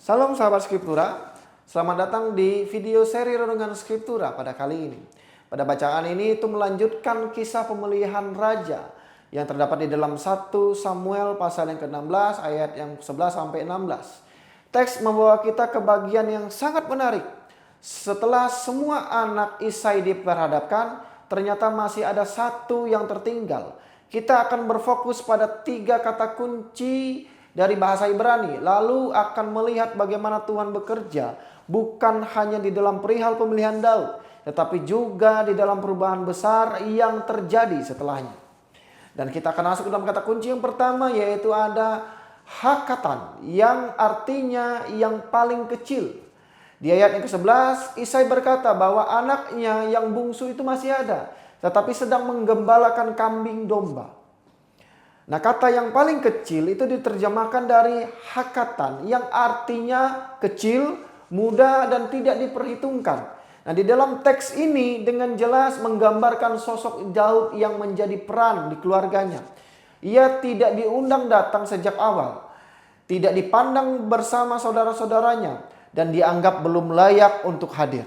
Salam sahabat Skriptura, selamat datang di video seri Renungan Skriptura pada kali ini. Pada bacaan ini itu melanjutkan kisah pemilihan raja yang terdapat di dalam 1 Samuel pasal yang ke-16 ayat yang 11 sampai 16. Teks membawa kita ke bagian yang sangat menarik. Setelah semua anak Isai diperhadapkan, ternyata masih ada satu yang tertinggal. Kita akan berfokus pada 3 kata kunci dari bahasa Ibrani, lalu akan melihat bagaimana Tuhan bekerja bukan hanya di dalam perihal pemilihan Daud, tetapi juga di dalam perubahan besar yang terjadi setelahnya. Dan kita akan masuk dalam kata kunci yang pertama, yaitu ada hakatan, yang artinya yang paling kecil. Di ayat yang ke-11, Isai berkata bahwa anaknya yang bungsu itu masih ada, tetapi sedang menggembalakan kambing domba. Nah, kata yang paling kecil itu diterjemahkan dari hakatan, yang artinya kecil, muda, dan tidak diperhitungkan. Nah, di dalam teks ini dengan jelas menggambarkan sosok Daud yang menjadi peran di keluarganya. Ia tidak diundang datang sejak awal, tidak dipandang bersama saudara-saudaranya, dan dianggap belum layak untuk hadir.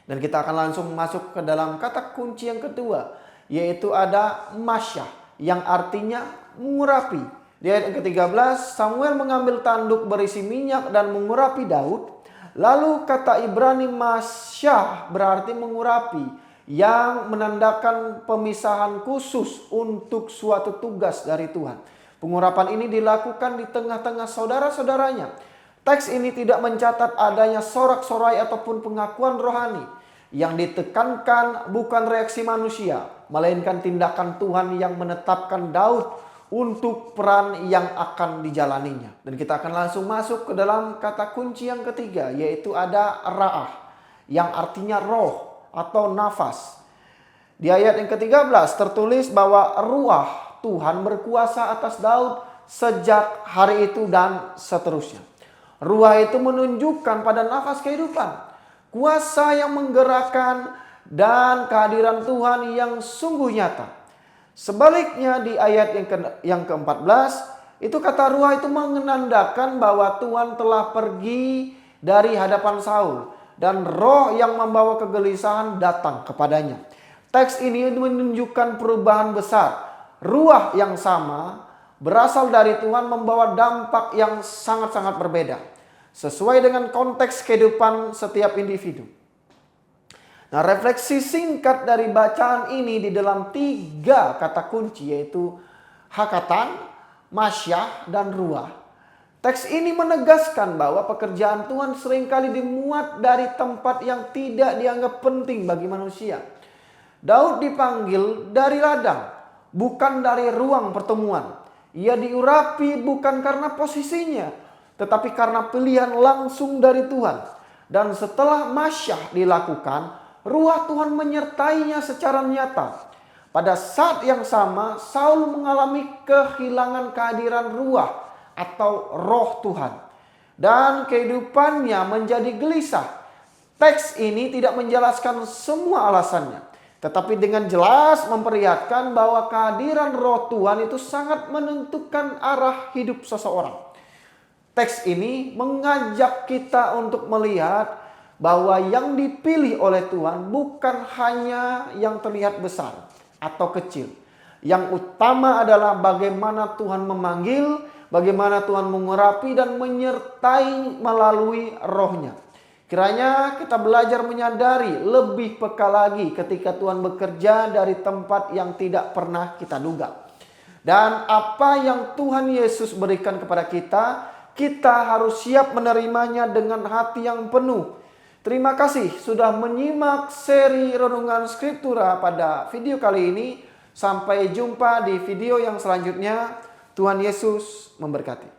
Dan kita akan langsung masuk ke dalam kata kunci yang kedua, yaitu ada masyah, yang artinya mengurapi. Di ayat yang ke-13, Samuel mengambil tanduk berisi minyak dan mengurapi Daud. Lalu kata Ibrani masyah berarti mengurapi, yang menandakan pemisahan khusus untuk suatu tugas dari Tuhan. Pengurapan ini dilakukan di tengah-tengah saudara-saudaranya. Teks ini tidak mencatat adanya sorak-sorai ataupun pengakuan rohani. Yang ditekankan bukan reaksi manusia, melainkan tindakan Tuhan yang menetapkan Daud untuk peran yang akan dijalaninya. Dan kita akan langsung masuk ke dalam kata kunci yang ketiga, yaitu ada ra'ah, yang artinya roh atau nafas. Di ayat yang ke-13 tertulis bahwa ruah Tuhan berkuasa atas Daud sejak hari itu dan seterusnya. Ruah itu menunjukkan pada nafas kehidupan, kuasa yang menggerakkan, dan kehadiran Tuhan yang sungguh nyata. Sebaliknya di ayat yang ke-14, itu kata ruah itu menandakan bahwa Tuhan telah pergi dari hadapan Saul, dan roh yang membawa kegelisahan datang kepadanya. Teks ini menunjukkan perubahan besar. Ruah yang sama berasal dari Tuhan membawa dampak yang sangat-sangat berbeda, sesuai dengan konteks kehidupan setiap individu. Nah, refleksi singkat dari bacaan ini di dalam 3 kata kunci, yaitu hakatan, masyah, dan ruah. Teks ini menegaskan bahwa pekerjaan Tuhan seringkali dimuat dari tempat yang tidak dianggap penting bagi manusia. Daud dipanggil dari ladang, bukan dari ruang pertemuan. Ia diurapi bukan karena posisinya, tetapi karena pilihan langsung dari Tuhan. Dan setelah masyah dilakukan, ruah Tuhan menyertainya secara nyata. Pada saat yang sama, Saul mengalami kehilangan kehadiran ruah atau roh Tuhan, dan kehidupannya menjadi gelisah. Teks ini tidak menjelaskan semua alasannya, tetapi dengan jelas memperlihatkan bahwa kehadiran roh Tuhan itu sangat menentukan arah hidup seseorang. Teks ini mengajak kita untuk melihat bahwa yang dipilih oleh Tuhan bukan hanya yang terlihat besar atau kecil. Yang utama adalah bagaimana Tuhan memanggil, bagaimana Tuhan mengurapi dan menyertai melalui rohnya. Kiranya kita belajar menyadari lebih peka lagi ketika Tuhan bekerja dari tempat yang tidak pernah kita duga. Dan apa yang Tuhan Yesus berikan kepada kita harus siap menerimanya dengan hati yang penuh. Terima kasih sudah menyimak seri Renungan Skriptura pada video kali ini. Sampai jumpa di video yang selanjutnya. Tuhan Yesus memberkati.